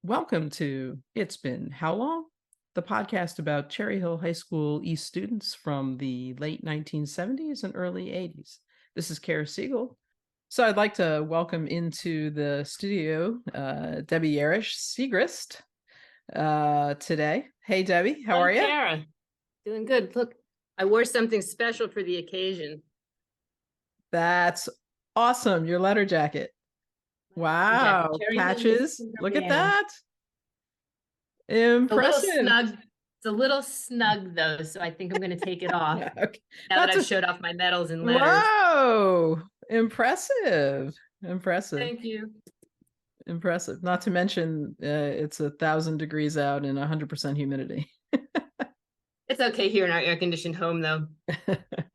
Welcome to It's Been How Long? The podcast about Cherry Hill High School East students from the late 1970s and early 80s. This is Kara Siegel. So I'd like to welcome into the studio Debby Yarrish Siegrist today. Hey, Debbie, how are you? Kara, doing good. Look, I wore something special for the occasion. That's awesome. Your letter jacket. Wow. Patches. Look at that. Impressive. It's a little snug though, so I think I'm going to take it off. Okay. Now that I've showed off my medals and letters. Whoa. Impressive. Thank you. Impressive. Not to mention it's 1,000 degrees out and 100% humidity. It's okay here in our air-conditioned home though.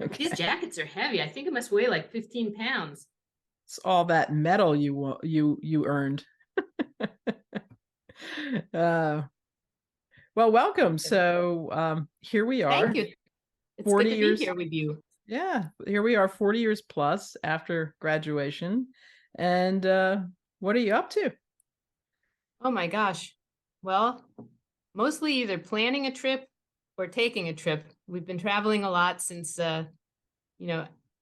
Okay. These jackets are heavy. I think it must weigh like 15 pounds. It's all that metal you earned. Well, welcome. So here we are. Thank you. It's 40 good to years be here with you. Yeah, here we are 40 years plus after graduation. And what are you up to? Oh my gosh. Well, mostly either planning a trip or taking a trip. We've been traveling a lot since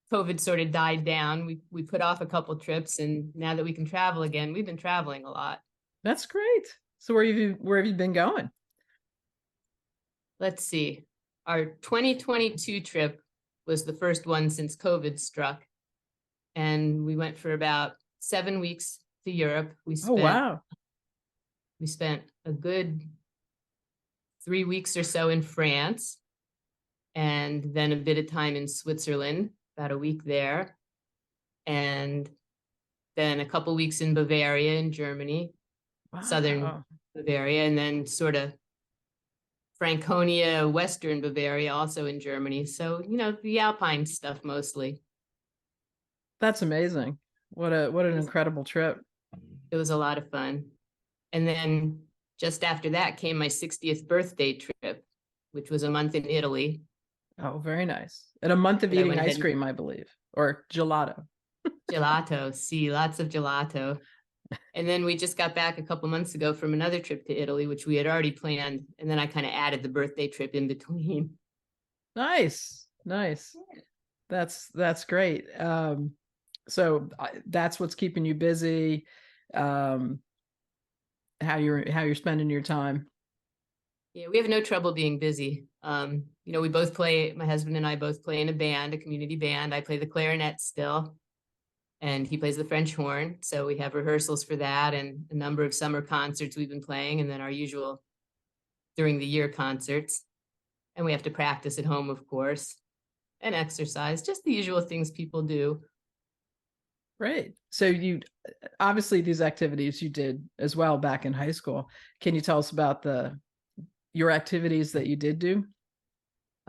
COVID sort of died down. We put off a couple trips, and now that we can travel again, we've been traveling a lot. That's great. So where have you been going? Let's see. Our 2022 trip was the first one since COVID struck. And we went for about 7 weeks to Europe. We spent a good 3 weeks or so in France, and then a bit of time in Switzerland, about a week there, and then a couple weeks in Bavaria in Germany, southern Bavaria, and then sort of Franconia, western Bavaria, also in Germany. So, the Alpine stuff mostly. That's amazing. What an incredible trip. It was a lot of fun. And then just after that came my 60th birthday trip, which was a month in Italy. Oh, very nice. And a month of eating ice cream, I believe, or gelato. Gelato, lots of gelato. And then we just got back a couple months ago from another trip to Italy, which we had already planned. And then I kind of added the birthday trip in between. Nice. That's great. So that's what's keeping you busy. How you're spending your time. Yeah, we have no trouble being busy. We both play, my husband and I both play in a band, a community band. I play the clarinet still, and he plays the French horn. So we have rehearsals for that and a number of summer concerts we've been playing, and then our usual during the year concerts. And we have to practice at home, of course, and exercise, just the usual things people do. Right. So you obviously these activities you did as well back in high school. Can you tell us about your activities that you did do?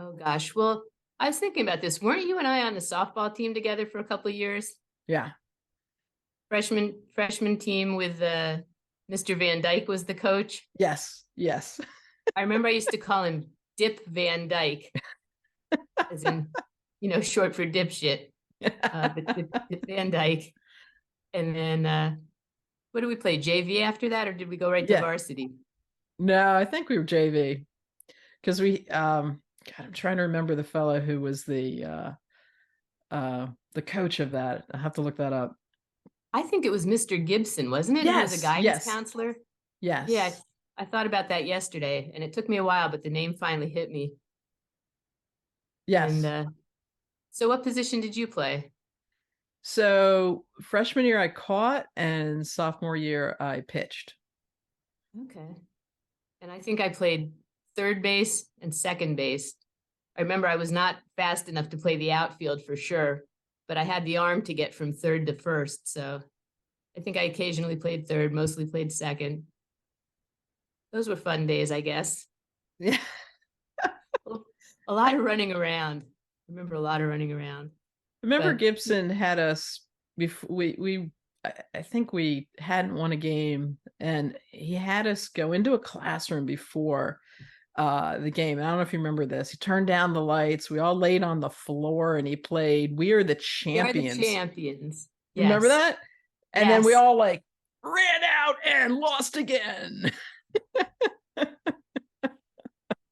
Oh gosh. Well, I was thinking about this. Weren't you and I on the softball team together for a couple of years? Yeah. Freshman team with Mr. Van Dyke was the coach. Yes. I remember I used to call him Dip Van Dyke, as in, short for dipshit. Dip Van Dyke. And then what did we play? JV after that, or did we go right to varsity? No, I think we were JV, because we I'm trying to remember the fellow who was the coach of that. I have to look that up. I think it was Mr. Gibson, wasn't it? Yes, he was a guidance counselor. Yes. Yeah, I thought about that yesterday, and it took me a while, but the name finally hit me. Yes. And so what position did you play? So freshman year I caught, and sophomore year I pitched. Okay. And I think I played third base and second base. I remember I was not fast enough to play the outfield for sure, but I had the arm to get from third to first. So I think I occasionally played third, mostly played second. Those were fun days, I guess. Yeah. A lot of running around. I remember a lot of running around. Remember Gibson had us before I think we hadn't won a game, and he had us go into a classroom before the game. I don't know if you remember this. He turned down the lights. We all laid on the floor, and he played "We Are the Champions." We Are the Champions. Yes. Remember that? And then we all ran out and lost again.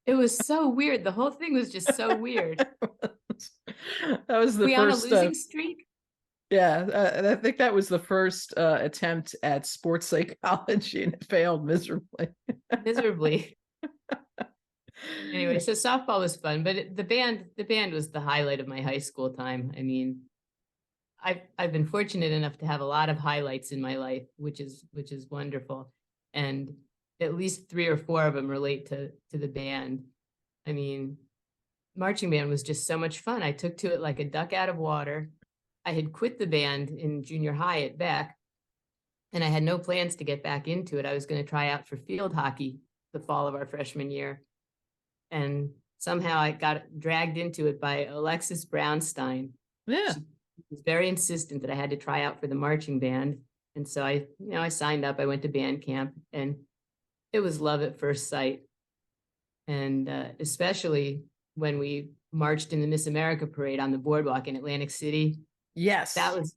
It was so weird. The whole thing was just so weird. That was the We on a first losing streak? yeah, I think that was the first attempt at sports psychology, and it failed miserably. Miserably. Anyway, so softball was fun, but the band was the highlight of my high school time. I mean, I've been fortunate enough to have a lot of highlights in my life, which is wonderful, and at least 3 or 4 of them relate to the band. I mean, marching band was just so much fun. I took to it like a duck out of water. I had quit the band in junior high at Beck, and I had no plans to get back into it. I was going to try out for field hockey the fall of our freshman year. And somehow I got dragged into it by Alexis Brownstein. Yeah. She was very insistent that I had to try out for the marching band. And so I signed up, I went to band camp, and it was love at first sight. And especially when we marched in the Miss America parade on the boardwalk in Atlantic City. Yes. That was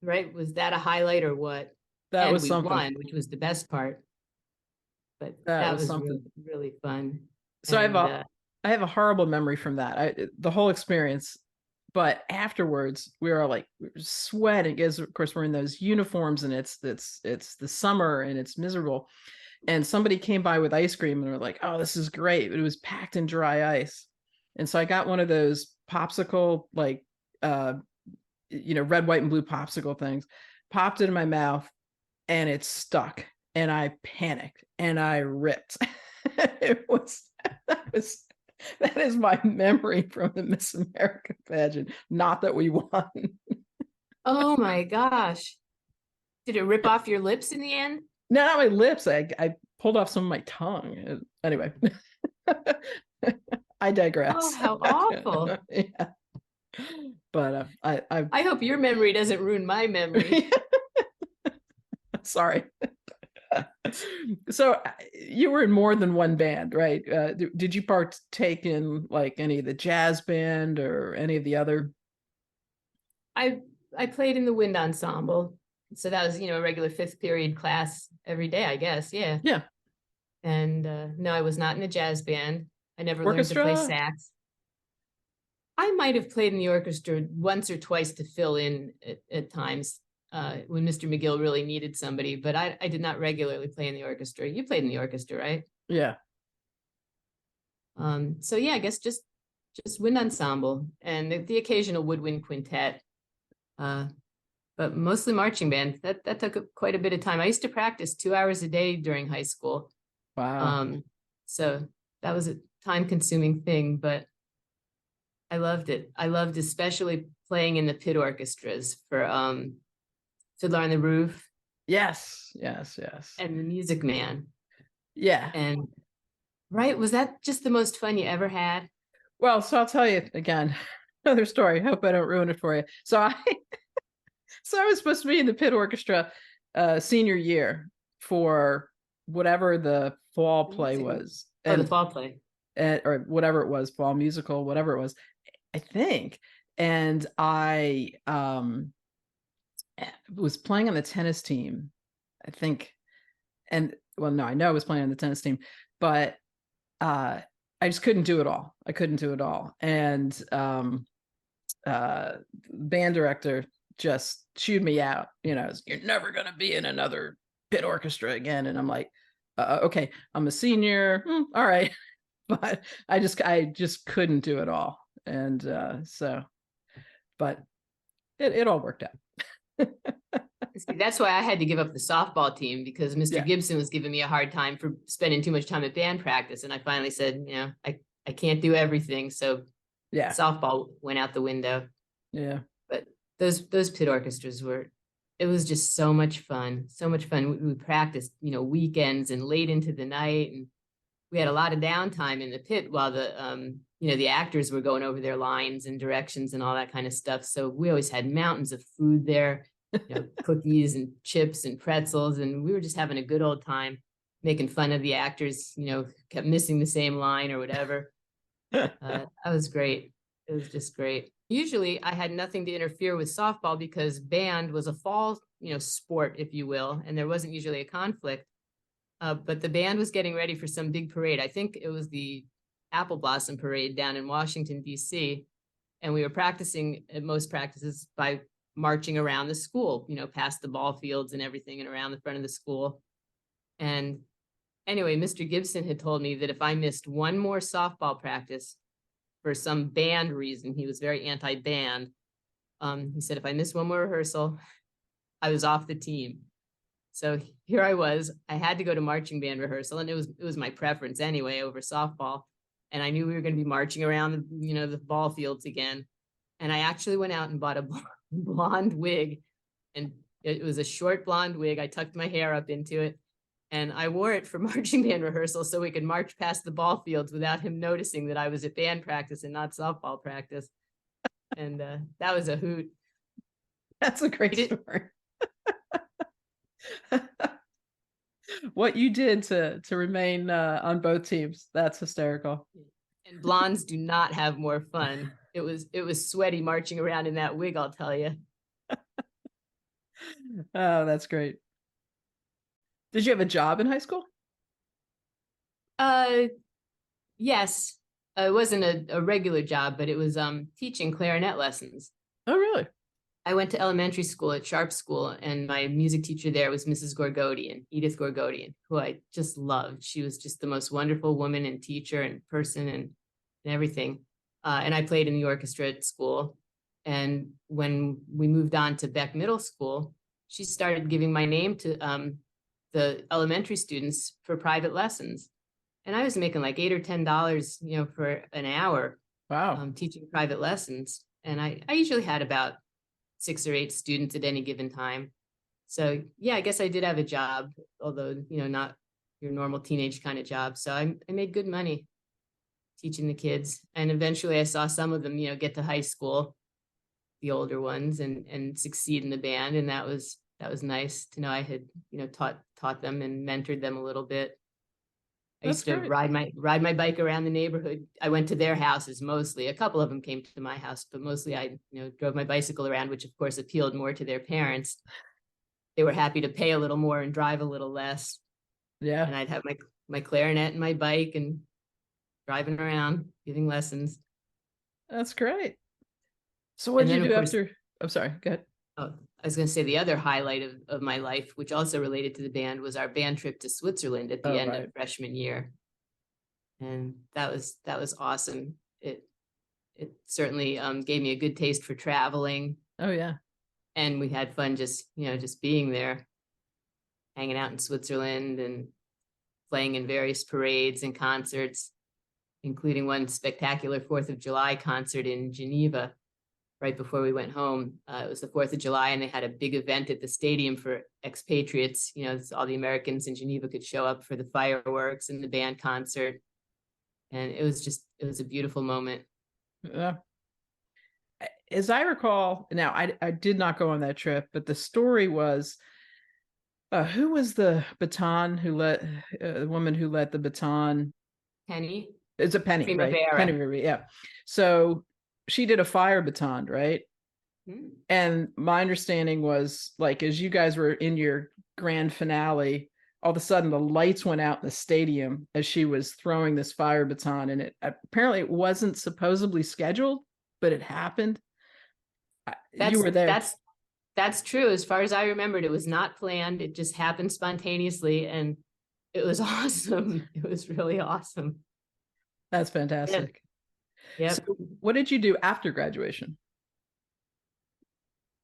right. Was that a highlight or what? That and was we something. won, which was the best part. But that was something. really, really fun. So I have a horrible memory from that. The whole experience, but afterwards we were sweating because of course we're in those uniforms and it's the summer and it's miserable. And somebody came by with ice cream and we're like, oh, this is great. But it was packed in dry ice. And so I got one of those popsicle, red, white, and blue popsicle things, popped it in my mouth, and it stuck. And I panicked and I ripped. That is my memory from the Miss America pageant. Not that we won. Oh my gosh. Did it rip off your lips in the end? No, not my lips. I pulled off some of my tongue. Anyway, I digress. Oh, how awful. Yeah. But I hope your memory doesn't ruin my memory. Sorry. So you were in more than one band, right? Did you partake in any of the jazz band or any of the other? I played in the wind ensemble. So that was, a regular 5th period class every day, I guess. Yeah. Yeah. And no, I was not in a jazz band. I never Orchestra? learned to play sax. I might have played in the orchestra once or twice to fill in at times when Mr. McGill really needed somebody, but I did not regularly play in the orchestra. You played in the orchestra, right? Yeah. So yeah, I guess just wind ensemble and the occasional woodwind quintet. But mostly marching band. That took quite a bit of time. I used to practice 2 hours a day during high school. Wow. So that was a time-consuming thing, but I loved it. I loved especially playing in the pit orchestras for Fiddler on the Roof. Yes. And the Music Man. Yeah. And right, was that just the most fun you ever had? Well, so I'll tell you again, another story. Hope I don't ruin it for you. So I was supposed to be in the pit orchestra senior year for whatever the fall play was. The fall play. Or whatever it was, fall musical, whatever it was, I think. And I was playing on the tennis team, I think. And well, no, I know I was playing on the tennis team, but I just couldn't do it all. I couldn't do it all. And band director just chewed me out, you're never going to be in another pit orchestra again. And I'm like, okay, I'm a senior. All right. But I just couldn't do it all. And but it all worked out. See, that's why I had to give up the softball team because Mr. Gibson was giving me a hard time for spending too much time at band practice. And I finally said, I can't do everything. So softball went out the window. Yeah. But those pit orchestras it was just so much fun. So much fun. We practiced, weekends and late into the night. And we had a lot of downtime in the pit while the actors were going over their lines and directions and all that kind of stuff. So we always had mountains of food there, cookies and chips and pretzels. And we were just having a good old time making fun of the actors, kept missing the same line or whatever. That was great. It was just great. Usually I had nothing to interfere with softball because band was a fall sport, if you will, and there wasn't usually a conflict. But the band was getting ready for some big parade. I think it was the Apple Blossom Parade down in Washington, D.C. And we were practicing at most practices by marching around the school, past the ball fields and everything and around the front of the school. And anyway, Mr. Gibson had told me that if I missed one more softball practice for some band reason, he was very anti-band. He said, if I missed one more rehearsal, I was off the team. So here I was, I had to go to marching band rehearsal, and it was my preference anyway over softball. And I knew we were going to be marching around, the ball fields again. And I actually went out and bought a blonde wig, and it was a short blonde wig. I tucked my hair up into it, and I wore it for marching band rehearsal so we could march past the ball fields without him noticing that I was at band practice and not softball practice. And that was a hoot. That's a great story. What you did to remain on both teams, that's hysterical. And blondes do not have more fun. It was sweaty marching around in that wig, I'll tell you. Oh, that's great. Did you have a job in high school? Yes. It wasn't a regular job, but it was teaching clarinet lessons. Oh, really? I went to elementary school at Sharp School, and my music teacher there was Mrs. Gorgodian, Edith Gorgodian, who I just loved. She was just the most wonderful woman and teacher and person and everything. And I played in the orchestra at school. And when we moved on to Beck Middle School, she started giving my name to the elementary students for private lessons. And I was making like $8 or $10, for an hour. Wow. Teaching private lessons. And I usually had about 6 or 8 students at any given time. So yeah, I guess I did have a job, although, not your normal teenage kind of job. So I made good money teaching the kids. And eventually I saw some of them, get to high school, the older ones, and succeed in the band. And that was nice to know I had, taught them and mentored them a little bit. I used to ride my bike around the neighborhood. I went to their houses mostly. A couple of them came to my house, but mostly I, drove my bicycle around, which of course appealed more to their parents. They were happy to pay a little more and drive a little less. Yeah. And I'd have my clarinet and my bike and driving around, giving lessons. That's great. So what did you do after? I'm sorry, go ahead. Oh, I was going to say the other highlight of my life, which also related to the band, was our band trip to Switzerland at the end of freshman year. And that was awesome. It certainly gave me a good taste for traveling. Oh, yeah. And we had fun just being there, hanging out in Switzerland and playing in various parades and concerts, including one spectacular 4th of July concert in Geneva right before we went home. It was the 4th of July, and they had a big event at the stadium for expatriates. All the Americans in Geneva could show up for the fireworks and the band concert. And it was a beautiful moment. As I recall, now I did not go on that trip, but the story was, who was the baton the woman who let the baton? Penny. It's a Penny, Primavera. Right? Penny, yeah. So she did a fire baton, right? Mm-hmm. And my understanding was, like, as you guys were in your grand finale, all of a sudden the lights went out in the stadium as she was throwing this fire baton, and it wasn't supposedly scheduled, but it happened. You were there. That's true. As far as I remembered, it was not planned. It just happened spontaneously, and it was awesome. It was really awesome. That's fantastic. Yeah. So what did you do after graduation?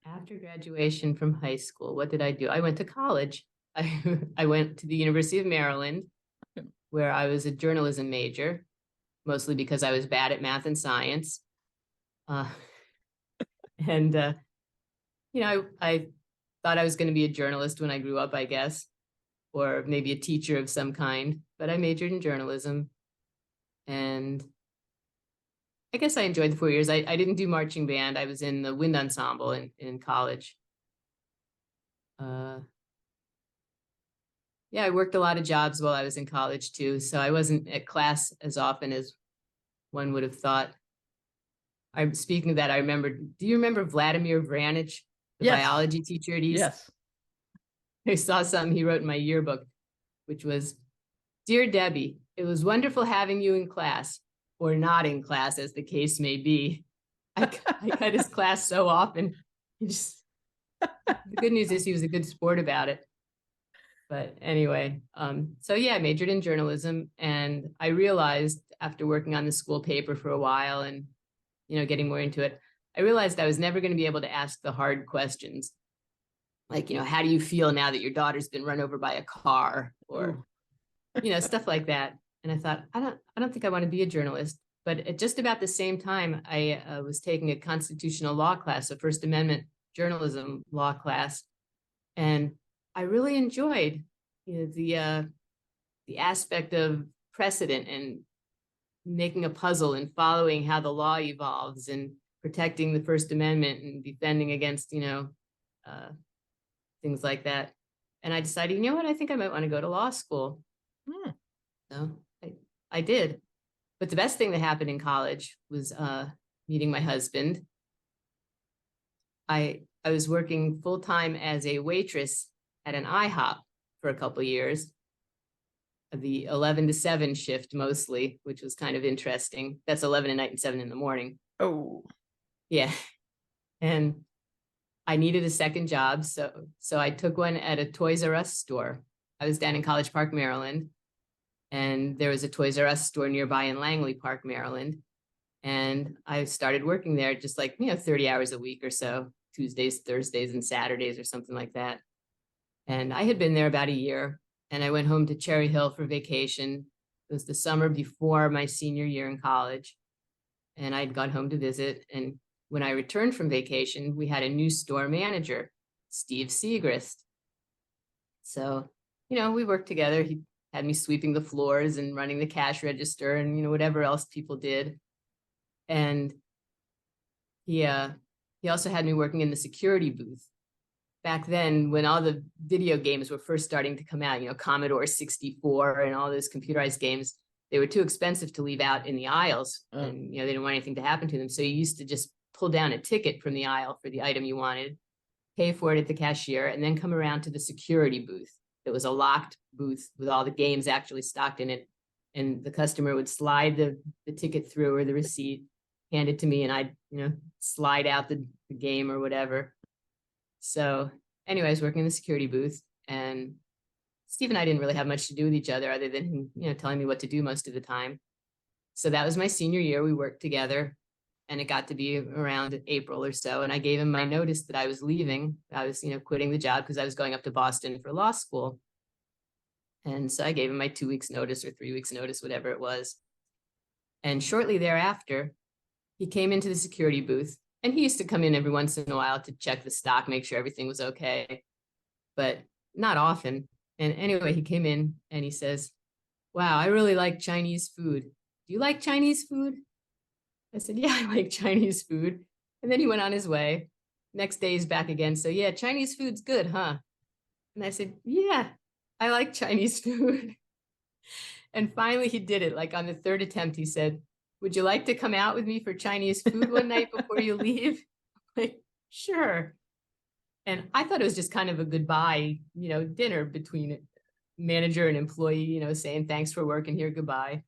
After graduation from high school, what did I do? I went to college. I went to the University of Maryland, where I was a journalism major, mostly because I was bad at math and science. And I thought I was going to be a journalist when I grew up, I guess, or maybe a teacher of some kind, but I majored in journalism. And I guess I enjoyed the 4 years. I didn't do marching band. I was in the wind ensemble in college. Yeah, I worked a lot of jobs while I was in college too, so I wasn't at class as often as one would have thought. Speaking of that, do you remember Vladimir Vranich, the biology teacher at East? Yes. I saw something he wrote in my yearbook, which was, "Dear Debbie, it was wonderful having you in class, or not in class, as the case may be. I cut his class so often. The good news is he was a good sport about it. But anyway, so yeah, I majored in journalism, and I realized after working on the school paper for a while and, getting more into it, I realized I was never going to be able to ask the hard questions. Like, how do you feel now that your daughter's been run over by a car, or, stuff like that. And I thought, I don't think I want to be a journalist. But at just about the same time, I was taking a constitutional law class, a First Amendment journalism law class, and I really enjoyed, the aspect of precedent and making a puzzle and following how the law evolves and protecting the First Amendment and defending against, uh, things like that. And I decided, you know what, I think I might want to go to law school. Hmm. So I did. But the best thing that happened in college was meeting my husband. I was working full time as a waitress at an IHOP for a couple of years, the 11 to 7 shift mostly, which was kind of interesting. That's 11 at night and 7 in the morning. Oh, Yeah. And I needed a second job. So I took one at a Toys R Us store. I was down in College Park, Maryland, and there was a Toys R Us store nearby in Langley Park, Maryland. And I started working there just like, 30 hours a week or so, Tuesdays, Thursdays, and Saturdays or something like that. And I had been there about a year, and I went home to Cherry Hill for vacation. It was the summer before my senior year in college, and I'd gone home to visit. And when I returned from vacation, we had a new store manager, Steve Siegrist. So, we worked together. He had me sweeping the floors and running the cash register and, whatever else people did. And he also had me working in the security booth. Back then, when all the video games were first starting to come out, Commodore 64 and all those computerized games, they were too expensive to leave out in the aisles. And, they didn't want anything to happen to them. So you used to just pull down a ticket from the aisle for the item you wanted, pay for it at the cashier, and then come around to the security booth. It was a locked booth with all the games actually stocked in it. And the customer would slide the ticket through, or the receipt, hand it to me, and I'd, slide out the game or whatever. So anyway, I was working in the security booth, and Steve and I didn't really have much to do with each other other than him, telling me what to do most of the time. So that was my senior year. We worked together, and it got to be around April or so. And I gave him my notice that I was leaving. I was, quitting the job because I was going up to Boston for law school. And so I gave him my 2 weeks notice or 3 weeks notice, whatever it was. And shortly thereafter, he came into the security booth, and he used to come in every once in a while to check the stock, make sure everything was okay, but not often. And anyway, he came in and he says, "Wow, I really like Chinese food. Do you like Chinese food?" I said, "Yeah, I like Chinese food." And then he went on his way. Next day he's back again. "So yeah, Chinese food's good, huh?" And I said, "Yeah, I like Chinese food." And finally he did it. Like on the third attempt, he said, "Would you like to come out with me for Chinese food one night before you leave?" Like, sure. And I thought it was just kind of a goodbye, dinner between manager and employee, saying thanks for working here, goodbye.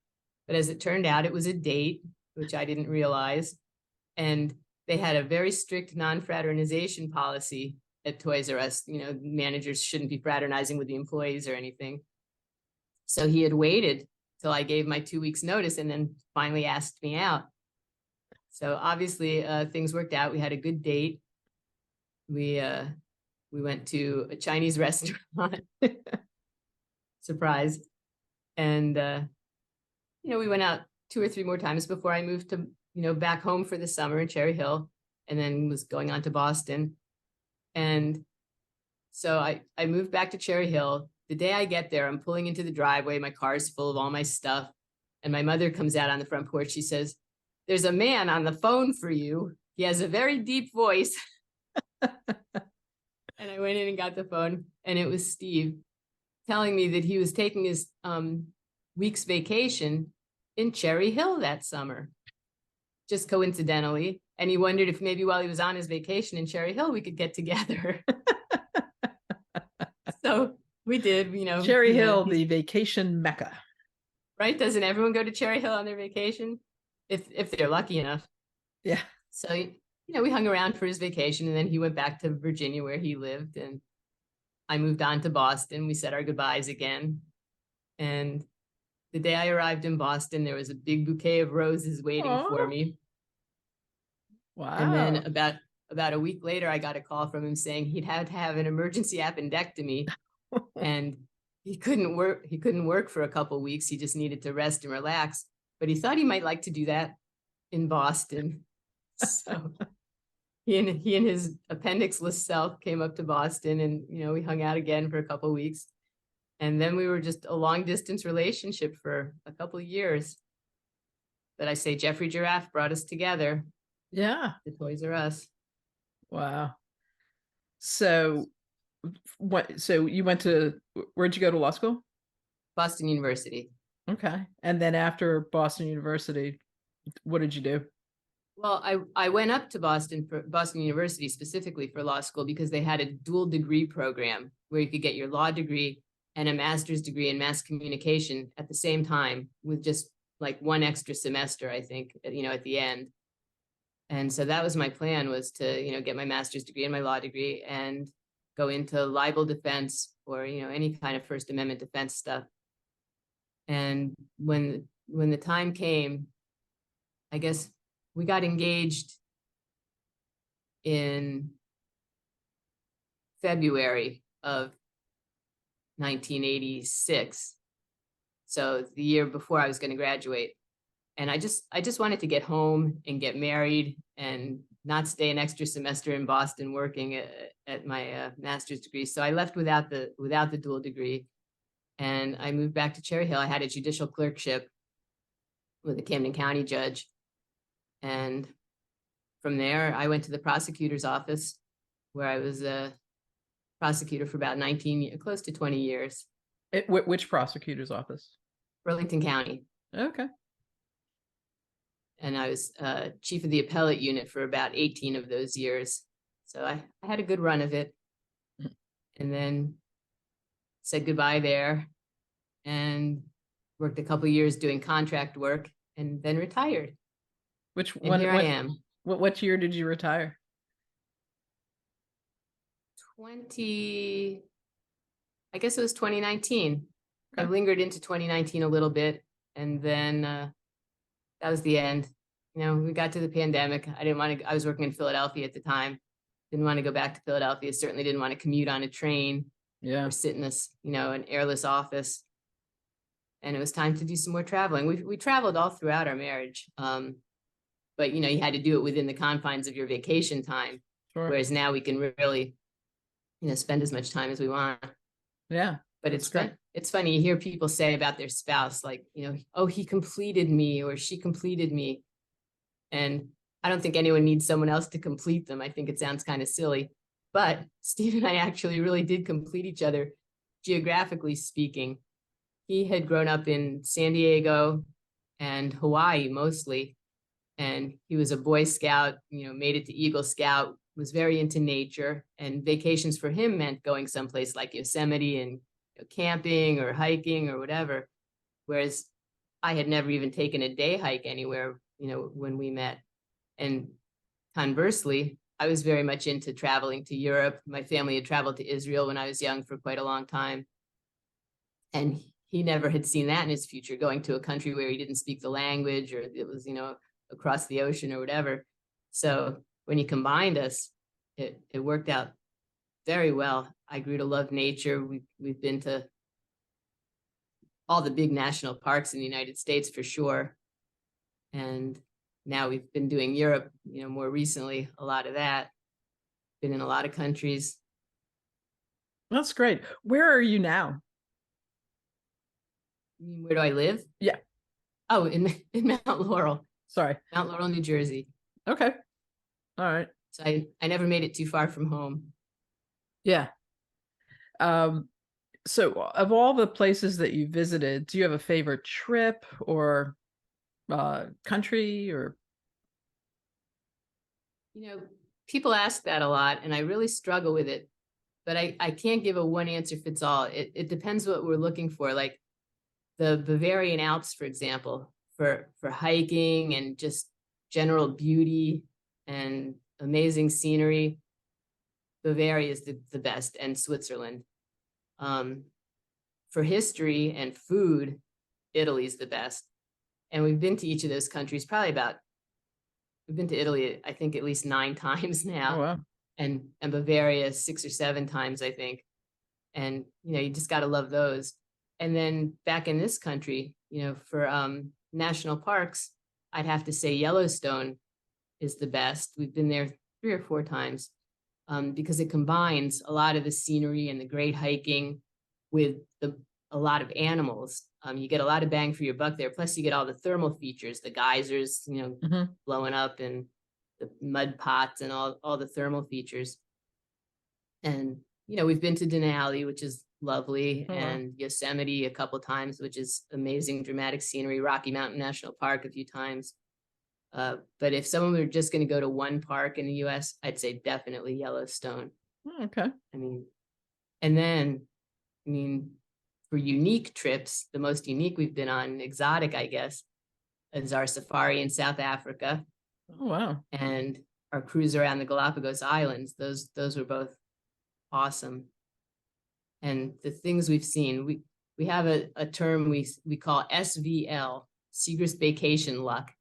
But as it turned out, it was a date, which I didn't realize. And they had a very strict non-fraternization policy at Toys R Us. Managers shouldn't be fraternizing with the employees or anything. So he had waited till I gave my 2 weeks notice and then finally asked me out. So obviously things worked out. We had a good date. We went to a Chinese restaurant. Surprise. And we went out 2 or 3 more times before I moved to, back home for the summer in Cherry Hill, and then was going on to Boston. And so I moved back to Cherry Hill. The day I get there, I'm pulling into the driveway. My car is full of all my stuff. And my mother comes out on the front porch. She says, "There's a man on the phone for you. He has a very deep voice." And I went in and got the phone, and it was Steve telling me that he was taking his week's vacation in Cherry Hill that summer, just coincidentally. And he wondered if maybe while he was on his vacation in Cherry Hill, we could get together. So We did, Cherry Hill, the vacation mecca. right? Doesn't everyone go to Cherry Hill on their vacation? If they're lucky enough. Yeah. So, we hung around for his vacation, and then he went back to Virginia where he lived, and I moved on to Boston. We said our goodbyes again. And the day I arrived in Boston, there was a big bouquet of roses waiting for Oh, me. And then wow. about a week later, I got a call from him saying he'd had to have an emergency appendectomy, and he couldn't work. He couldn't work for a couple of weeks. He just needed to rest and relax. But he thought he might like to do that in Boston. So he and his appendixless self came up to Boston, and we hung out again for a couple of weeks. And then we were just a long distance relationship for a couple of years. But I say Jeffrey Giraffe brought us together. Yeah. The Toys R Us. Wow. So so you went to, where'd you go to law school? Boston University. Okay. And then after Boston University, what did you do? Well, I went up to Boston University specifically for law school because they had a dual degree program where you could get your law degree and a master's degree in mass communication at the same time with just like one extra semester, I think, at the end. And so that was my plan, was to, get my master's degree and my law degree and go into libel defense or, any kind of First Amendment defense stuff. And when the time came, I guess we got engaged in February of 1986. So the year before I was going to graduate. And I just wanted to get home and get married and not stay an extra semester in Boston working at my master's degree. So I left without the dual degree, and I moved back to Cherry Hill. I had a judicial clerkship with a Camden County judge, and from there I went to the prosecutor's office, where I was a prosecutor for about 19, close to 20 years. Which prosecutor's office? Burlington County. Okay. And I was chief of the appellate unit for about 18 of those years. So I had a good run of it. And then said goodbye there and worked a couple of years doing contract work and then retired. And here I am. What year did you retire? I guess it was 2019. Okay. I lingered into 2019 a little bit, and then that was the end. We got to the pandemic. I was working in Philadelphia at the time. Didn't want to go back to Philadelphia. Certainly didn't want to commute on a train or sit in this, an airless office. And it was time to do some more traveling. We traveled all throughout our marriage. But, you had to do it within the confines of your vacation time. Sure. Whereas now we can really, spend as much time as we want. Yeah. But it's funny, you hear people say about their spouse, like, oh, he completed me or she completed me. And I don't think anyone needs someone else to complete them. I think it sounds kind of silly. But Steve and I actually really did complete each other, geographically speaking. He had grown up in San Diego and Hawaii mostly. And he was a Boy Scout, made it to Eagle Scout, was very into nature. And vacations for him meant going someplace like Yosemite and camping or hiking or whatever. Whereas I had never even taken a day hike anywhere, when we met. And conversely, I was very much into traveling to Europe. My family had traveled to Israel when I was young for quite a long time. And he never had seen that in his future, going to a country where he didn't speak the language, or it was, across the ocean or whatever. So when you combined us, it worked out very well. I grew to love nature. We've been to all the big national parks in the United States for sure. And now we've been doing Europe, more recently, a lot of that. Been in a lot of countries. That's great. Where are you now? You mean, where do I live? Yeah. Oh, in Mount Laurel. Sorry. Mount Laurel, New Jersey. Okay. All right. So I never made it too far from home. Yeah. So of all the places that you visited, do you have a favorite trip or country or? People ask that a lot, and I really struggle with it. but I can't give a one answer fits all. It depends what we're looking for. Like the Bavarian Alps, for example, for hiking and just general beauty and amazing scenery. Bavaria is the best, and Switzerland. For history and food, Italy's the best. And we've been to each of those countries we've been to Italy, I think at least 9 times Oh, now, wow. and Bavaria 6 or 7 times, I think. And, you just got to love those. And then back in this country, for national parks, I'd have to say Yellowstone is the best. We've been there 3 or 4 times because it combines a lot of the scenery and the great hiking with a lot of animals. You get a lot of bang for your buck there. Plus, you get all the thermal features, the geysers, Hmm. blowing up, and the mud pots, and all the thermal features. And we've been to Denali, which is lovely, Oh, wow. and Yosemite a couple times, which is amazing, dramatic scenery. Rocky Mountain National Park a few times. But if someone were just going to go to one park in the U.S., I'd say definitely Yellowstone. Oh, okay. I mean, and then, for unique trips, the most unique we've been on, exotic, I guess, is our safari in South Africa Oh, wow. and our cruise around the Galapagos Islands. Those were both awesome. And the things we've seen, we have a term we call SVL, Siegrist Vacation Luck.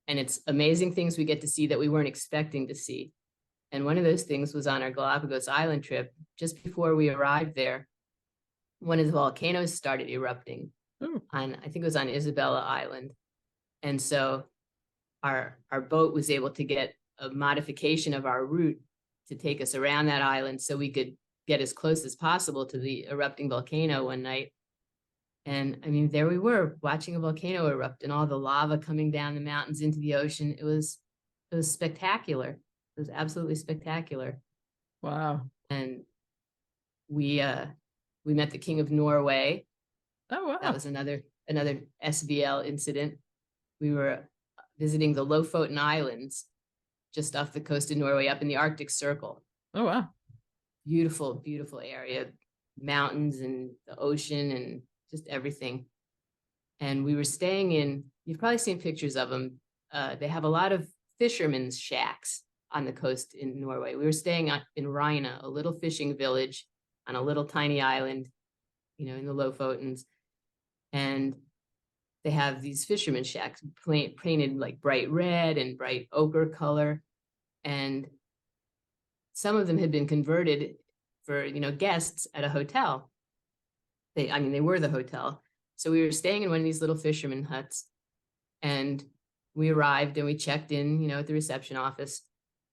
And it's amazing things we get to see that we weren't expecting to see. And one of those things was on our Galapagos Island trip. Just before we arrived there, one of the volcanoes started erupting Oh, I think it was on Isabella Island. And so our boat was able to get a modification of our route to take us around that island so we could get as close as possible to the erupting volcano one night. And there we were watching a volcano erupt and all the lava coming down the mountains into the ocean. It was spectacular. It was absolutely spectacular. wow. And we met the King of Norway. Oh, That wow. was another SVL incident. We were visiting the Lofoten Islands, just off the coast of Norway, up in the Arctic Circle. Oh, wow. Beautiful, beautiful area, mountains and the ocean and just everything. And we were staying you've probably seen pictures of them. They have a lot of fishermen's shacks on the coast in Norway. We were staying in Rhine, a little fishing village on a little tiny island, in the Lofotens. And they have these fisherman shacks painted like bright red and bright ochre color. And some of them had been converted for, guests at a hotel. They were the hotel. So we were staying in one of these little fisherman huts, and we arrived and we checked in, at the reception office.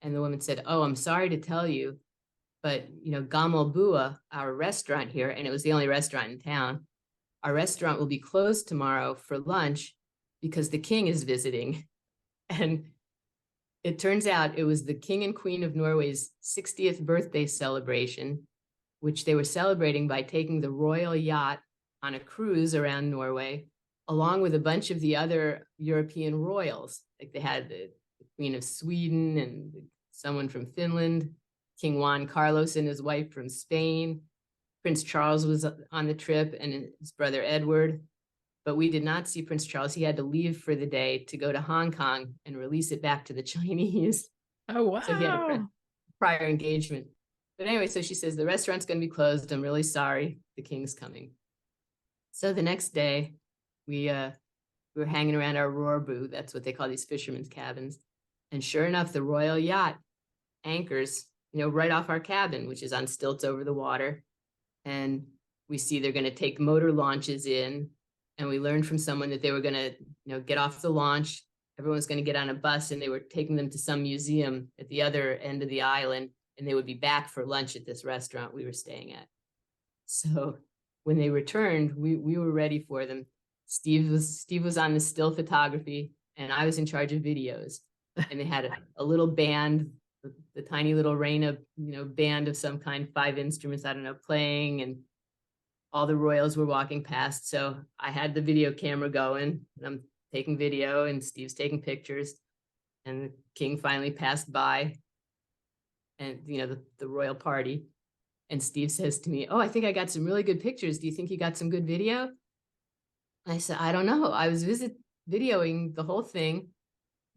And the woman said, "Oh, I'm sorry to tell you, but, Gamalbua, our restaurant here," and it was the only restaurant in town, "our restaurant will be closed tomorrow for lunch because the king is visiting." And it turns out it was the King and Queen of Norway's 60th birthday celebration, which they were celebrating by taking the royal yacht on a cruise around Norway, along with a bunch of the other European royals. Like they had the Queen of Sweden and someone from Finland, King Juan Carlos and his wife from Spain. Prince Charles was on the trip, and his brother Edward. But we did not see Prince Charles. He had to leave for the day to go to Hong Kong and release it back to the Chinese. Oh, So he had a wow. prior engagement. But anyway, so she says, "The restaurant's going to be closed. I'm really sorry. The king's coming." So the next day, we were hanging around our rorbu. That's what they call these fishermen's cabins. And sure enough, the royal yacht anchors, right off our cabin, which is on stilts over the water. And we see they're going to take motor launches in. And we learned from someone that they were going to, get off the launch. Everyone's going to get on a bus, and they were taking them to some museum at the other end of the island, and they would be back for lunch at this restaurant we were staying at. So when they returned, we were ready for them. Steve was on the still photography, and I was in charge of videos. And they had a little band, the tiny little Reina, band of some kind, 5 instruments, I don't know, playing, and all the royals were walking past. So I had the video camera going, and I'm taking video, and Steve's taking pictures. And the king finally passed by, and the royal party. And Steve says to me, "Oh, I think I got some really good pictures. Do you think you got some good video?" I said, "I don't know. I was videoing the whole thing,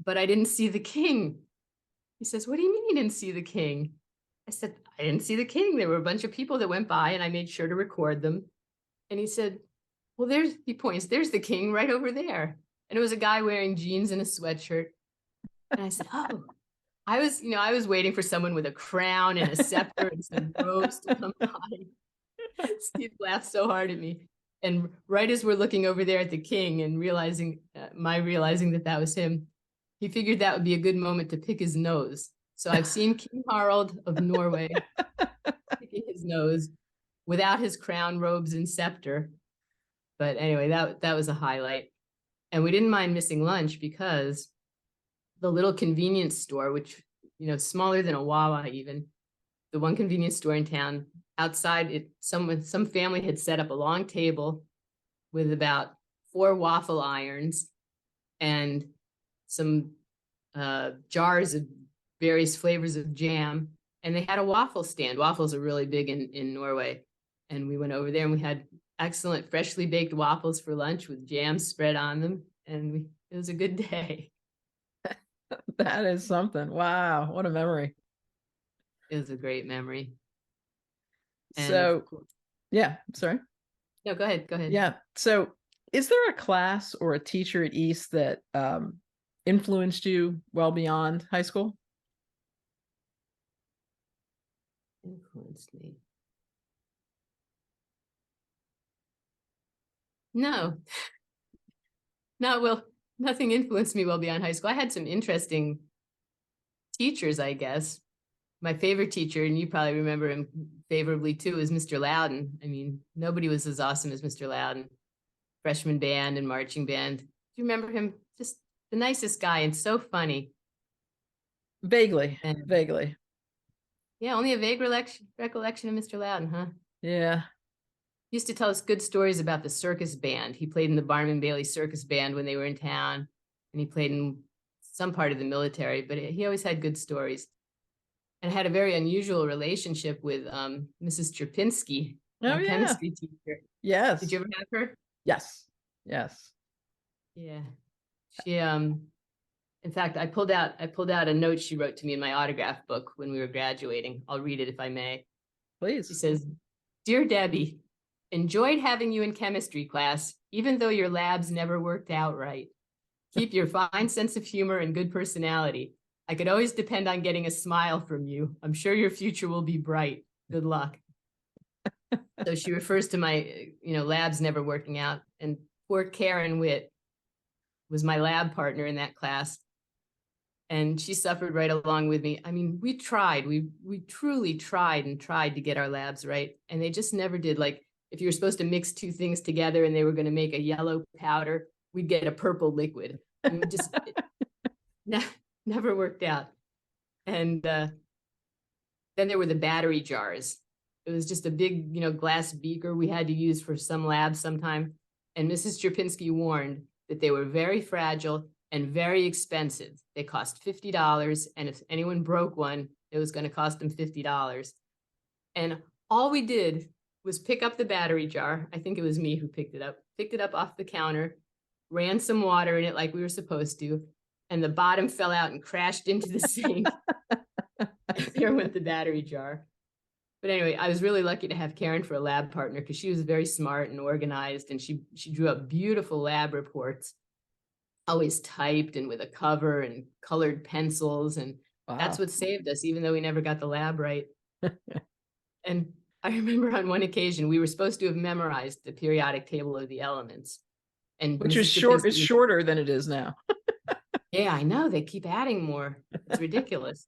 but I didn't see the king." He says, "What do you mean you didn't see the king?" I said, "I didn't see the king. There were a bunch of people that went by and I made sure to record them." And he said, "Well, he points, there's the king right over there." And it was a guy wearing jeans and a sweatshirt. And I said, "Oh." I was waiting for someone with a crown and a scepter and some robes to come by. Steve laughed so hard at me. And right as we're looking over there at the king and realizing that that was him, he figured that would be a good moment to pick his nose. So I've seen King Harald of Norway picking his nose without his crown, robes, and scepter. But anyway, that was a highlight. And we didn't mind missing lunch because the little convenience store, which, smaller than a Wawa even, the one convenience store in town, outside it, some family had set up a long table with about 4 waffle irons and some jars of various flavors of jam. And they had a waffle stand. Waffles are really big in Norway. And we went over there and we had excellent freshly baked waffles for lunch with jam spread on them. And it was a good day. That is something. Wow, what a memory. It was a great memory. And So, yeah, sorry. No, go ahead. Go ahead. Yeah. So, is there a class or a teacher at East that influenced you well beyond high school? Influenced me. No. No, well, nothing influenced me well beyond high school. I had some interesting teachers, I guess. My favorite teacher, and you probably remember him favorably too, is Mr. Loudon. I mean, nobody was as awesome as Mr. Loudon. Freshman band and marching band. Do you remember him? Just the nicest guy and so funny. Vaguely. And Vaguely. yeah, only a vague recollection of Mr. Loudon, huh? Yeah. He used to tell us good stories about the circus band. He played in the Barnum and Bailey circus band when they were in town, and he played in some part of the military, but he always had good stories. And had a very unusual relationship with Mrs. Trapinski, Oh, my yeah. chemistry teacher. Yes. Did you ever have her? Yes. Yes. Yeah. She in fact, I pulled out a note she wrote to me in my autograph book when we were graduating. I'll read it if I may. Please. She says, "Dear Debbie, enjoyed having you in chemistry class, even though your labs never worked out right. Keep your fine sense of humor and good personality. I could always depend on getting a smile from you. I'm sure your future will be bright. Good luck." So she refers to my, labs never working out. And poor Karen Witt was my lab partner in that class. And she suffered right along with me. I mean, we tried, we truly tried to get our labs right. And they just never did. Like if you were supposed to mix 2 things together and they were going to make a yellow powder, we'd get a purple liquid. I mean, just never worked out. And then there were the battery jars. It was just a big, glass beaker we had to use for some labs sometime. And Mrs. Trapinski warned that they were very fragile and very expensive. They cost $50. And if anyone broke one, it was going to cost them $50. And all we did was pick up the battery jar. I think it was me who picked it up off the counter, ran some water in it like we were supposed to, and the bottom fell out and crashed into the sink. And there went the battery jar. But anyway, I was really lucky to have Karen for a lab partner because she was very smart and organized, and she drew up beautiful lab reports, always typed and with a cover and colored pencils. And Wow. That's what saved us, even though we never got the lab right. And I remember on one occasion, we were supposed to have memorized the periodic table of the elements. And which Mrs. is short. It's Trapinski shorter than it is now. Yeah, I know. They keep adding more. It's ridiculous.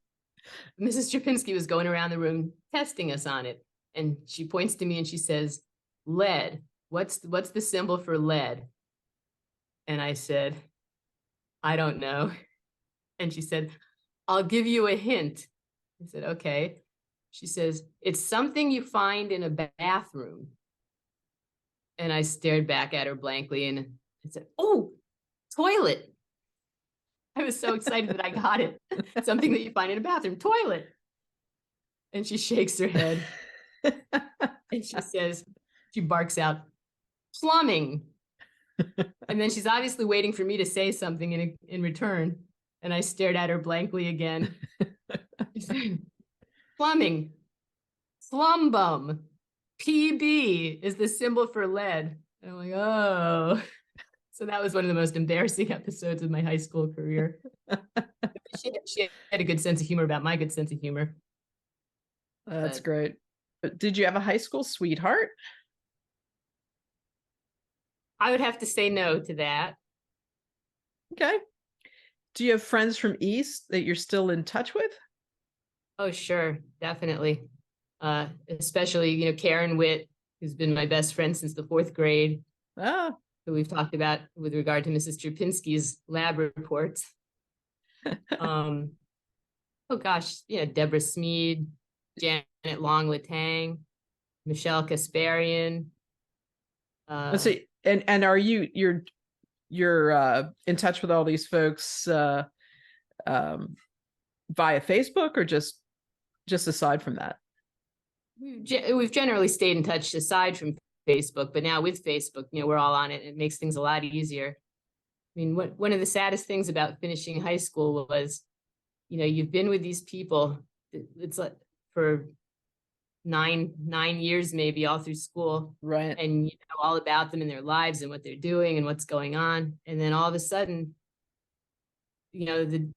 Mrs. Trapinski was going around the room testing us on it. And she points to me and she says, "Lead. What's the symbol for lead?" And I said, "I don't know." And she said, "I'll give you a hint." I said, "Okay." She says, "It's something you find in a bathroom." And I stared back at her blankly and I said, "Oh, toilet." I was so excited that I got it. Something that you find in a bathroom, toilet. And she shakes her head. And she barks out, plumbing. And then she's obviously waiting for me to say something in return. And I stared at her blankly again. She said, plumbing, plumbum, PB is the symbol for lead. And I'm like, oh. So that was one of the most embarrassing episodes of my high school career. She had a good sense of humor about my good sense of humor. That's But great. Did you have a high school sweetheart? I would have to say no to that. Okay. Do you have friends from East that you're still in touch with? Oh, sure, definitely. Especially, Karen Witt, who's been my best friend since the fourth grade, Ah, who we've talked about with regard to Mrs. Trapinski's lab reports. Oh gosh, Deborah Smead, Janet Long Latang, Michelle Kasparian. let's see. And are you're in touch with all these folks um, via Facebook or just aside from that? We've generally stayed in touch aside from Facebook, but now with Facebook, we're all on it. It makes things a lot easier. I mean, one of the saddest things about finishing high school was, you've been with these people. It's like for nine years, maybe all through school. Right. And you know all about them and their lives and what they're doing and what's going on. And then all of a sudden, the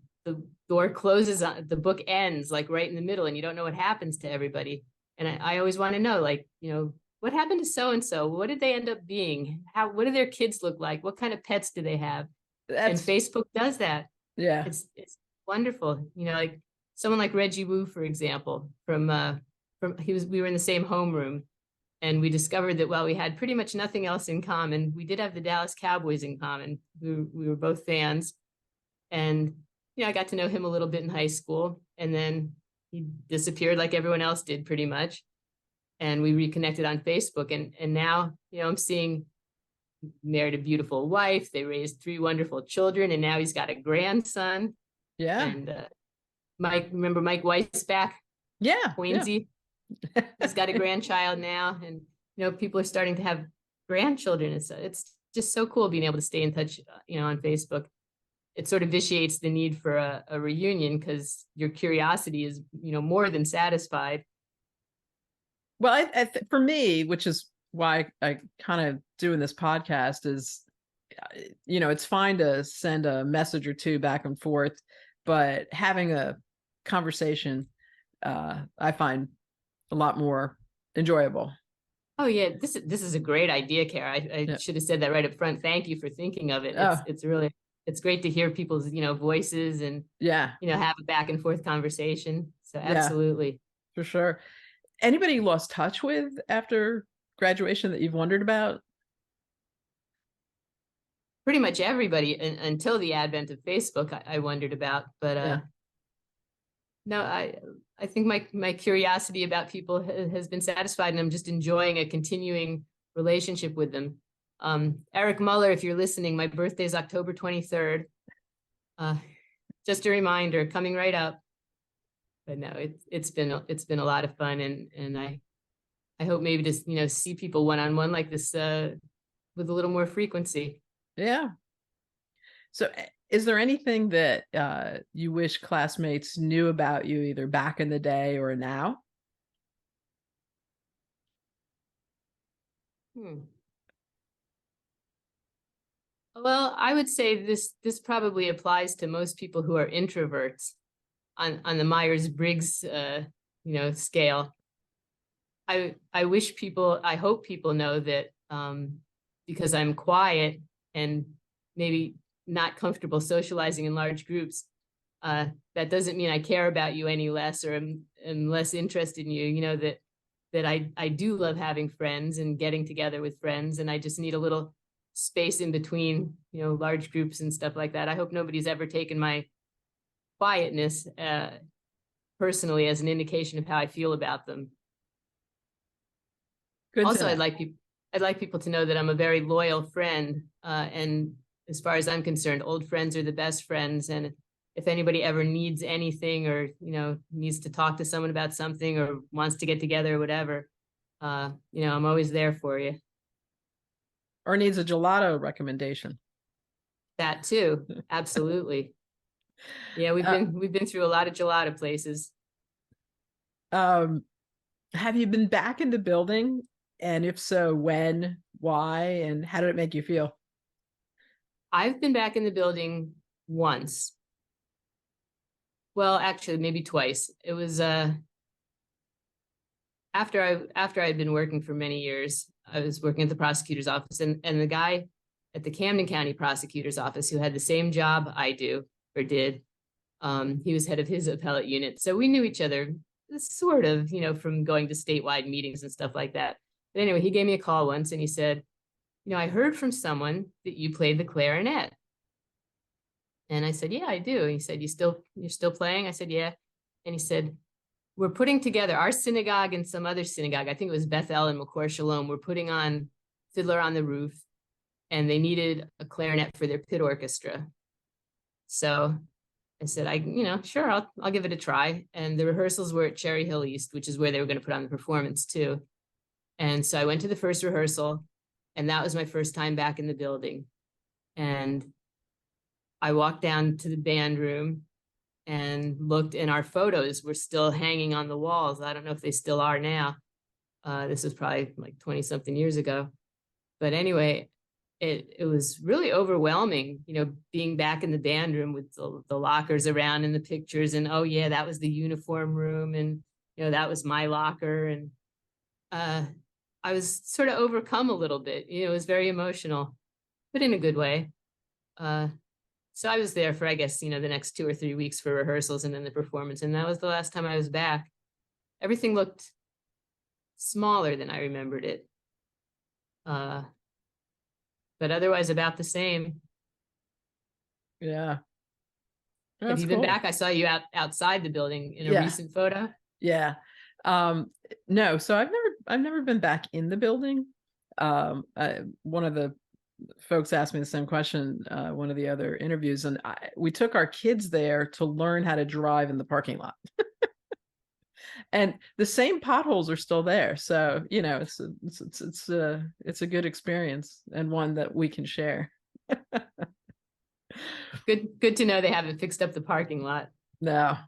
door closes, the book ends like right in the middle, and you don't know what happens to everybody. And I always want to know, like, what happened to so-and-so? What did they end up being? What do their kids look like? What kind of pets do they have? And Facebook does that. Yeah. It's wonderful. Like someone like Reggie Wu, for example, we were in the same homeroom, and we discovered that while we had pretty much nothing else in common, we did have the Dallas Cowboys in common. We were both fans. And, I got to know him a little bit in high school, and then he disappeared like everyone else did pretty much. And we reconnected on Facebook, and now, I'm seeing married a beautiful wife. They raised 3 wonderful children, and now he's got a grandson. Yeah. And remember Mike Weisbach? Yeah. Queensy. Yeah. He's got a grandchild now, and people are starting to have grandchildren. It's just so cool being able to stay in touch, on Facebook. It sort of vitiates the need for a reunion because your curiosity is, more than satisfied. Well, for me, which is why I kind of doing this podcast is, it's fine to send a message or two back and forth, but having a conversation, I find a lot more enjoyable. Oh yeah, this is a great idea, Kara. I should have said that right up front. Thank you for thinking of it. It's great to hear people's, voices and, have a back and forth conversation. So absolutely. For sure. Anybody you lost touch with after graduation that you've wondered about? Pretty much everybody until the advent of Facebook, I wondered about, but no, I think my curiosity about people has been satisfied, and I'm just enjoying a continuing relationship with them. Eric Muller, if you're listening, my birthday is October 23rd. Just a reminder, coming right up. But no, it's been a lot of fun, and I hope maybe to see people one-on-one like this with a little more frequency. Yeah. So is there anything that you wish classmates knew about you either back in the day or now? Well, I would say this probably applies to most people who are introverts on the Myers-Briggs scale. I hope people know that because I'm quiet and maybe not comfortable socializing in large groups, that doesn't mean I care about you any less or am less interested in you. That I do love having friends and getting together with friends, and I just need a little space in between, large groups and stuff like that. I hope nobody's ever taken my quietness personally as an indication of how I feel about them. Good. Also, I'd like people to know that I'm a very loyal friend, and as far as I'm concerned, old friends are the best friends. And if anybody ever needs anything or needs to talk to someone about something or wants to get together or whatever, I'm always there for you. Or needs a gelato recommendation. That too. Absolutely. Yeah, Uh, we've been through a lot of gelato places. um, have you been back in the building? And if so, when, why, and how did it make you feel? I've been back in the building once. Well, actually, maybe twice. It was after I had been working for many years. I was working at the prosecutor's office, and the guy at the Camden County prosecutor's office who had the same job I do or did, he was head of his appellate unit. So we knew each other sort of, from going to statewide meetings and stuff like that. But anyway, he gave me a call once and he said, I heard from someone that you played the clarinet. And I said, yeah, I do. And he said, you're still playing? I said, yeah. And he said, we're putting together our synagogue and some other synagogue. I think it was Bethel and McCor Shalom. We're putting on Fiddler on the Roof, and they needed a clarinet for their pit orchestra. So I said, sure, I'll give it a try. And the rehearsals were at Cherry Hill East, which is where they were going to put on the performance too. And so I went to the first rehearsal, and that was my first time back in the building. And I walked down to the band room and looked, and our photos were still hanging on the walls. I don't know if they still are now. This was probably like 20 something years ago. But anyway, it was really overwhelming, being back in the band room with the lockers around in the pictures. And oh yeah, that was the uniform room. And, that was my locker. And I was sort of overcome a little bit. It was very emotional, but in a good way. So I was there for, I guess, the next 2 or 3 weeks for rehearsals and then the performance. And that was the last time I was back. Everything looked smaller than I remembered it. But otherwise about the same. Yeah. Have That's you been cool. back? I saw you outside the building in a Yeah. recent photo. Yeah. No, so I've never been back in the building. One of the folks asked me the same question, one of the other interviews, and we took our kids there to learn how to drive in the parking lot. And the same potholes are still there. So, it's a good experience and one that we can share. Good to know they haven't fixed up the parking lot. No,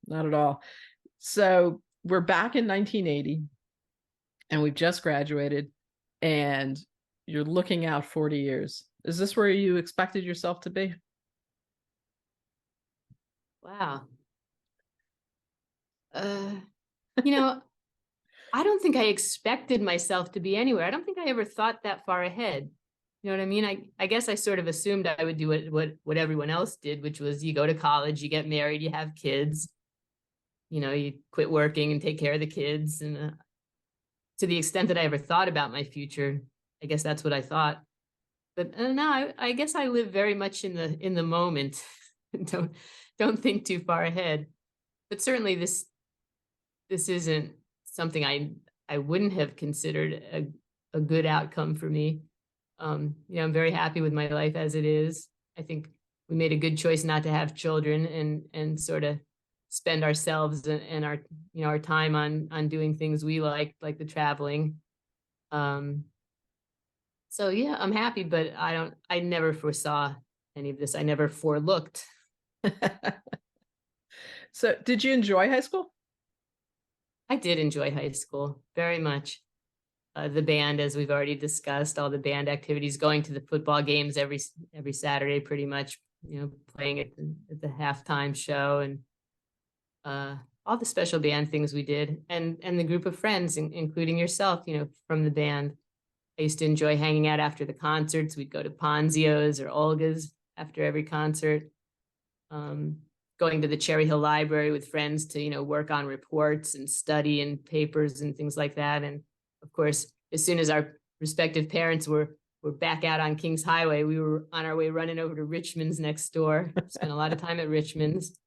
not at all. So we're back in 1980 and we've just graduated, and you're looking out 40 years. Is this where you expected yourself to be? Wow. You know, I don't think I expected myself to be anywhere. I don't think I ever thought that far ahead. You know what I mean? I guess I sort of assumed I would do what everyone else did, which was you go to college, you get married, you have kids, you quit working and take care of the kids. And to the extent that I ever thought about my future, I guess that's what I thought. But no, I guess I live very much in the moment. don't think too far ahead. But certainly this isn't something I wouldn't have considered a good outcome for me. I'm very happy with my life as it is. I think we made a good choice not to have children and sort of spend ourselves and our our time on doing things we like the traveling. So yeah, I'm happy, but I never foresaw any of this. I never forelooked. So, did you enjoy high school? I did enjoy high school very much. The band, as we've already discussed, all the band activities, going to the football games every Saturday, pretty much, playing at the halftime show, and all the special band things we did, and the group of friends, including yourself, from the band. I used to enjoy hanging out after the concerts. We'd go to Ponzio's or Olga's after every concert. Going to the Cherry Hill Library with friends to, work on reports and study and papers and things like that. And of course, as soon as our respective parents were back out on Kings Highway, we were on our way running over to Richmond's next door. Spent a lot of time at Richmond's.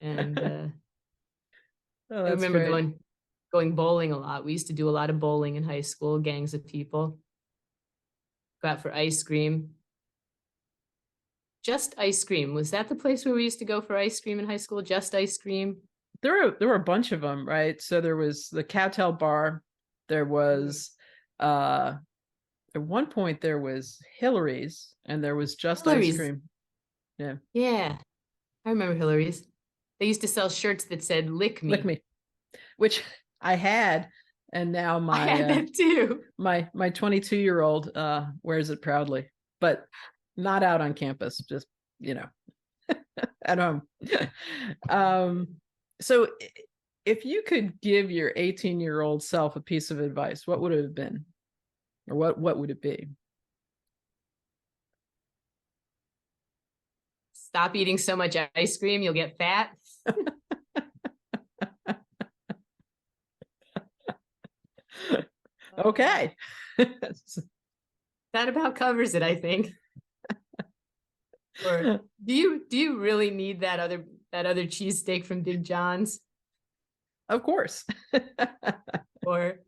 And Oh, I that's remember great. going bowling a lot. We used to do a lot of bowling in high school, gangs of people. Go out for ice cream. Just Ice Cream. Was that the place where we used to go for ice cream in high school? Just Ice Cream? There were a bunch of them, right? So there was the Cowtail Bar, There was at one point there was Hillary's, and there was just ice Hillary's. cream. Yeah. Yeah, I remember Hillary's. They used to sell shirts that said "Lick Lick me." me, which I had, and now I had that too. my 22-year-old wears it proudly, but not out on campus, just you know at home. um so if you could give your 18-year-old self a piece of advice, what would it have been, or what would it be? Stop eating so much ice cream, you'll get fat. Okay. That about covers it, I think. Or do you really need that other cheesesteak from Big John's? Of course. Or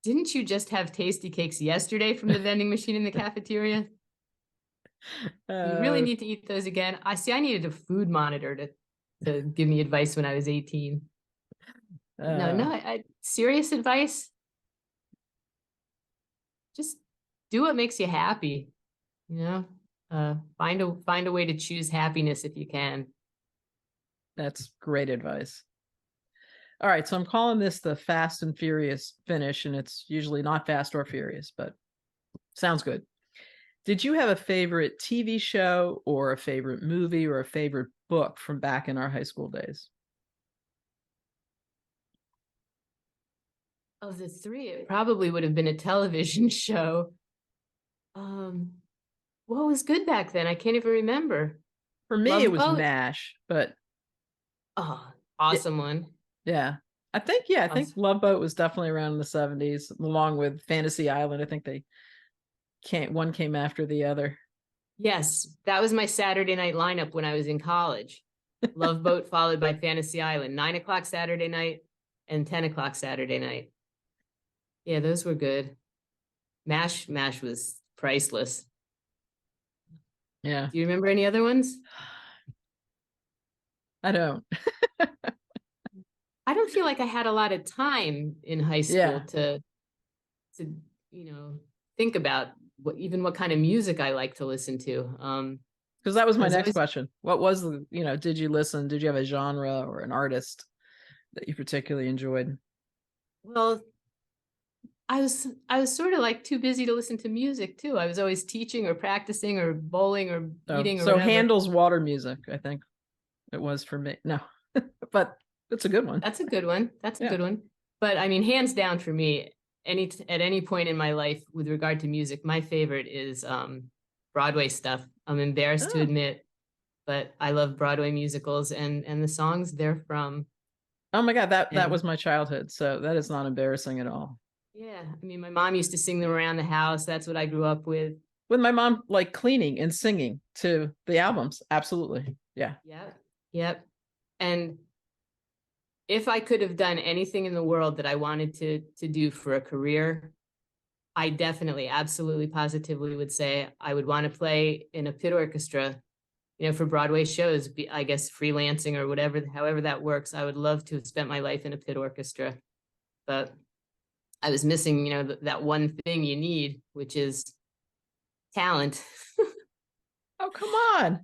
didn't you just have tasty cakes yesterday from the vending machine in the cafeteria? You really need to eat those again. I needed a food monitor to give me advice when I was 18. Serious advice. Just do what makes you happy. Find a way to choose happiness if you can. That's great advice. All right, so I'm calling this the Fast and Furious finish, and it's usually not fast or furious, but sounds good. Did you have a favorite TV show or a favorite movie or a favorite book from back in our high school days? Of the three, it probably would have been a television show. What was good back then? I can't even remember. For me, Love it was Boat. MASH, but Awesome one. Yeah. I think Love Boat was definitely around in the 70s, along with Fantasy Island. I think one came after the other. Yes, that was my Saturday night lineup when I was in college. Love Boat followed by Fantasy Island, 9 o'clock Saturday night and 10 o'clock Saturday night. Yeah, those were good. MASH was priceless. Yeah. Do you remember any other ones? I don't. I don't feel like I had a lot of time in high school to think about what kind of music I like to listen to. Because that was my next question. What was did you have a genre or an artist that you particularly enjoyed? Well, I was sort of like too busy to listen to music too. I was always teaching or practicing or bowling or eating or so whatever. Handel's Water Music, I think it was for me. No, but it's a good one. That's a good one. That's a good one. But I mean, hands down for me, at any point in my life with regard to music, my favorite is Broadway stuff. I'm embarrassed to admit, but I love Broadway musicals and the songs they're from. Oh my God, that was my childhood, so that is not embarrassing at all. Yeah, I mean, my mom used to sing them around the house. That's what I grew up with. With my mom, like cleaning and singing to the albums. Absolutely. Yeah. Yep. And if I could have done anything in the world that I wanted to do for a career, I definitely, absolutely, positively would say I would want to play in a pit orchestra, for Broadway shows, I guess freelancing or whatever, however that works. I would love to have spent my life in a pit orchestra, but I was missing, that one thing you need, which is talent. Oh, come on.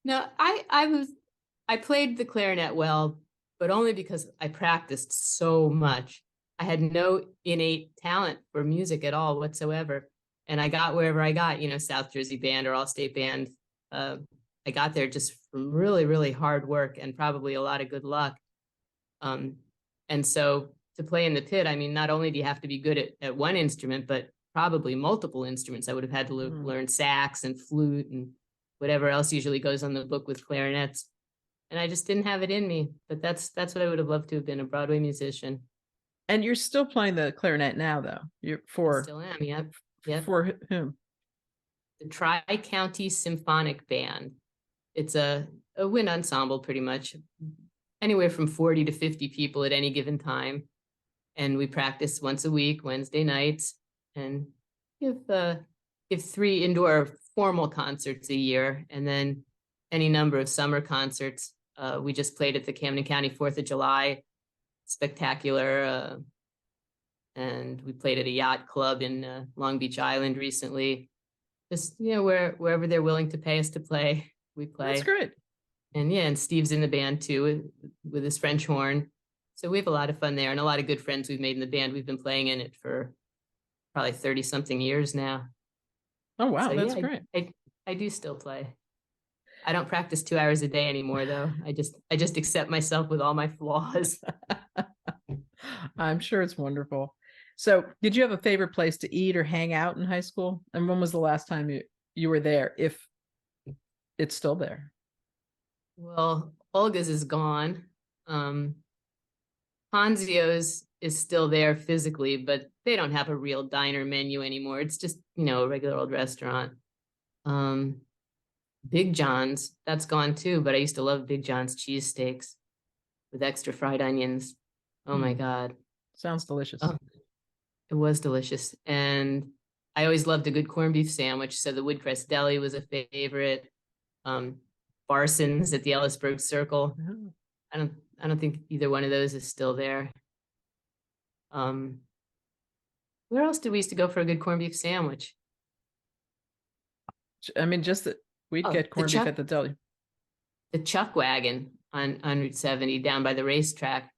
No, I played the clarinet well, but only because I practiced so much. I had no innate talent for music at all whatsoever. And I got wherever I got, South Jersey Band or All-State Band. I got there just from really, really hard work and probably a lot of good luck. And so to play in the pit, I mean, not only do you have to be good at one instrument, but probably multiple instruments. I would have had to learn sax and flute and whatever else usually goes on the book with clarinets. And I just didn't have it in me. But that's what I would have loved to have been, a Broadway musician. And you're still playing the clarinet now, though. I still am, yep. For whom? The Tri-County Symphonic Band. It's a wind ensemble, pretty much. Anywhere from 40 to 50 people at any given time. And we practice once a week, Wednesday nights, and give 3 indoor formal concerts a year, and then any number of summer concerts. We just played at the Camden County 4th of July Spectacular and we played at a yacht club in Long Beach Island recently. Just, wherever they're willing to pay us to play, we That's play. great. And yeah, and Steve's in the band too with his French horn. So we have a lot of fun there and a lot of good friends we've made in the band. We've been playing in it for probably 30 something years now. Oh, wow. So That's yeah, great. I do still play. I don't practice 2 hours a day anymore though. I just accept myself with all my flaws. I'm sure it's wonderful. So, did you have a favorite place to eat or hang out in high school? And when was the last time you were there, if it's still there? Well, Olga's is gone. Um, Ponzio's is still there physically, but they don't have a real diner menu anymore. It's just, a regular old restaurant. Um, Big John's, that's gone too, but I used to love Big John's cheesesteaks with extra fried onions. Oh my Hmm, God. sounds delicious. Oh, it was delicious. And I always loved a good corned beef sandwich. So the Woodcrest Deli was a favorite. Um, Barson's at the Ellisburg Circle. Oh. I don't think either one of those is still there. Um, where else did we used to go for a good corned beef sandwich? I mean, just that we'd Oh, get corned beef at the deli. the Chuck Wagon on Route 70 down by the racetrack.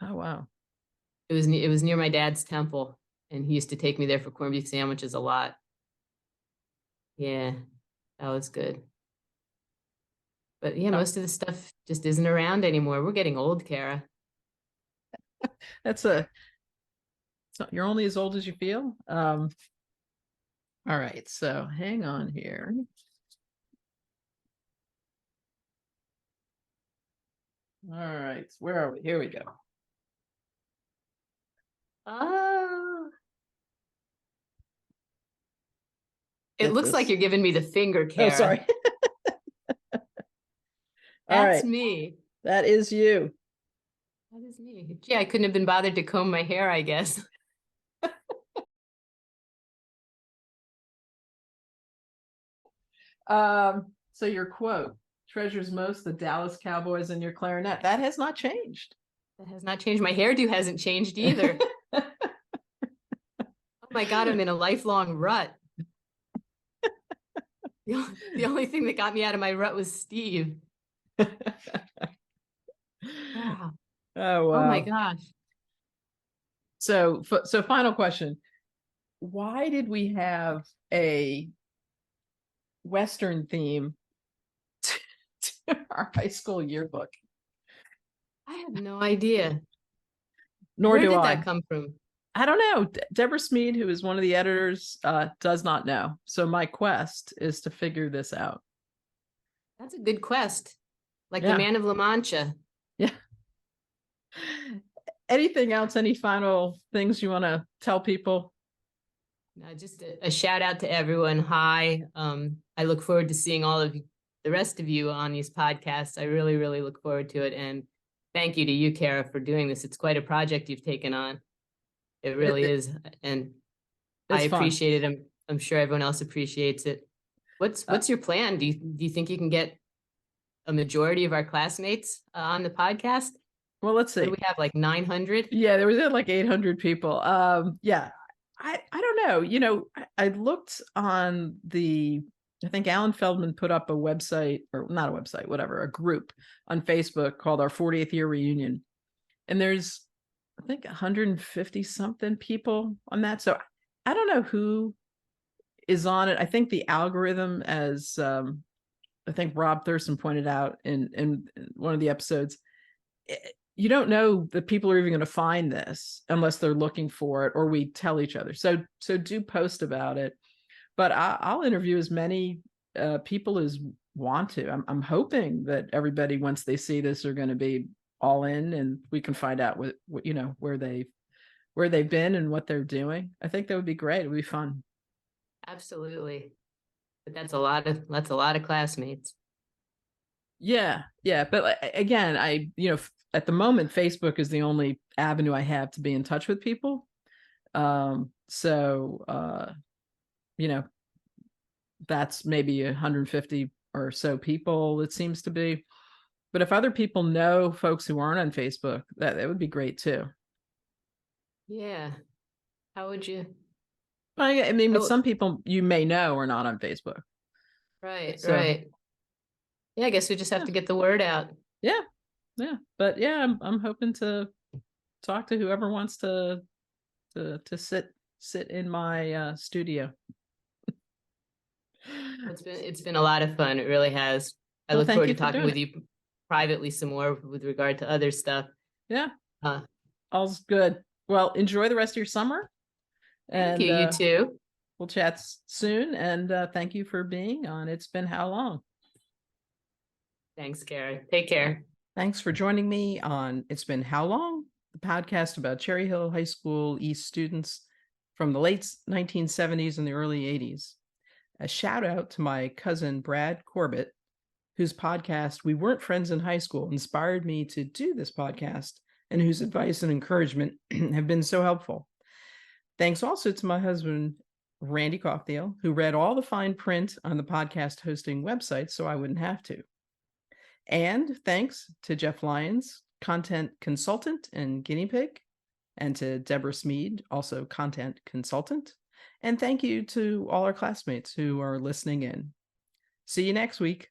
Oh, wow. It was near my dad's temple, and he used to take me there for corned beef sandwiches a lot. Yeah, that was good. But yeah, Oh, most of the stuff just isn't around anymore. We're getting old, Kara. that's you're only as old as you feel. All right, so hang on here. All right, where are we? Here we go. Oh, it Get looks like this. you're giving me the finger, Oh, Kara. sorry. All That's right, me. that is you. That is me. Gee, I couldn't have been bothered to comb my hair, I guess. So your quote, treasures most the Dallas Cowboys and your clarinet. That has not changed. That has not changed. My hairdo hasn't changed either. Oh my God, I'm in a lifelong rut. The only thing that got me out of my rut was Steve. Wow. Oh, Oh my wow. gosh. So final question. Why did we have a Western theme to our high school yearbook? I have no idea. Nor Where do did I. that come from? I don't know. Deborah Smead, who is one of the editors, does not know. So my quest is to figure this out. That's a good quest. Like the Yeah. Man of La Mancha. Yeah. Anything else? Any final things you want to tell people? Just a shout out to everyone. Hi. I look forward to seeing all of the rest of you on these podcasts. I really, really look forward to it. And thank you to you, Kara, for doing this. It's quite a project you've taken on. It really is. And I It's fun. appreciate it. I'm sure everyone else appreciates it. Uh, What's your plan? Do you think you can get a majority of our classmates on the podcast? well, let's What do see. we have, like 900? Yeah, there was like 800 people. Yeah, I don't know. I looked on I think Alan Feldman put up a website, or not a website, whatever, a group on Facebook called our 40th year reunion. And there's, I think, 150 something people on that. So I don't know who is on it. I think the algorithm, as I think Rob Thurston pointed out in one of the episodes, you don't know that people are even going to find this unless they're looking for it, or we tell each other. So do post about it. But I'll interview as many people as want to. I'm hoping that everybody, once they see this, are going to be all in, and we can find out what where they've been and what they're doing. I think that would be great. It would be fun. Absolutely. But that's a lot of classmates. Yeah, yeah. But again, at the moment, Facebook is the only avenue I have to be in touch with people. So you know, that's maybe 150 or so people, it seems to be. But if other people know folks who aren't on Facebook, that would be great too. Yeah. How would you? I mean, with Oh, some people you may know are not on Facebook. right, So right. Yeah, I guess we just have yeah, to get the word out. yeah, yeah. But yeah, I'm hoping to talk to whoever wants to sit in my studio. It's been a lot of fun. It really has. I Well, look thank forward you to for talking doing with it. you privately some more with regard to other stuff. Yeah, Uh, all's good. Well, enjoy the rest of your summer, Thank you. and You too. we'll chat soon. And thank you for being on It's Been How Long? Thanks, Kara. Take care. Thanks for joining me on It's Been How Long? The podcast about Cherry Hill High School East students from the late 1970s and the early 80s. A shout out to my cousin Brad Corbett, whose podcast We Weren't Friends in High School inspired me to do this podcast, and whose advice and encouragement have been so helpful. Thanks also to my husband, Randy Coughdale, who read all the fine print on the podcast hosting website so I wouldn't have to. And thanks to Jeff Lyons, content consultant and guinea pig, and to Deborah Smead, also content consultant. And thank you to all our classmates who are listening in. See you next week.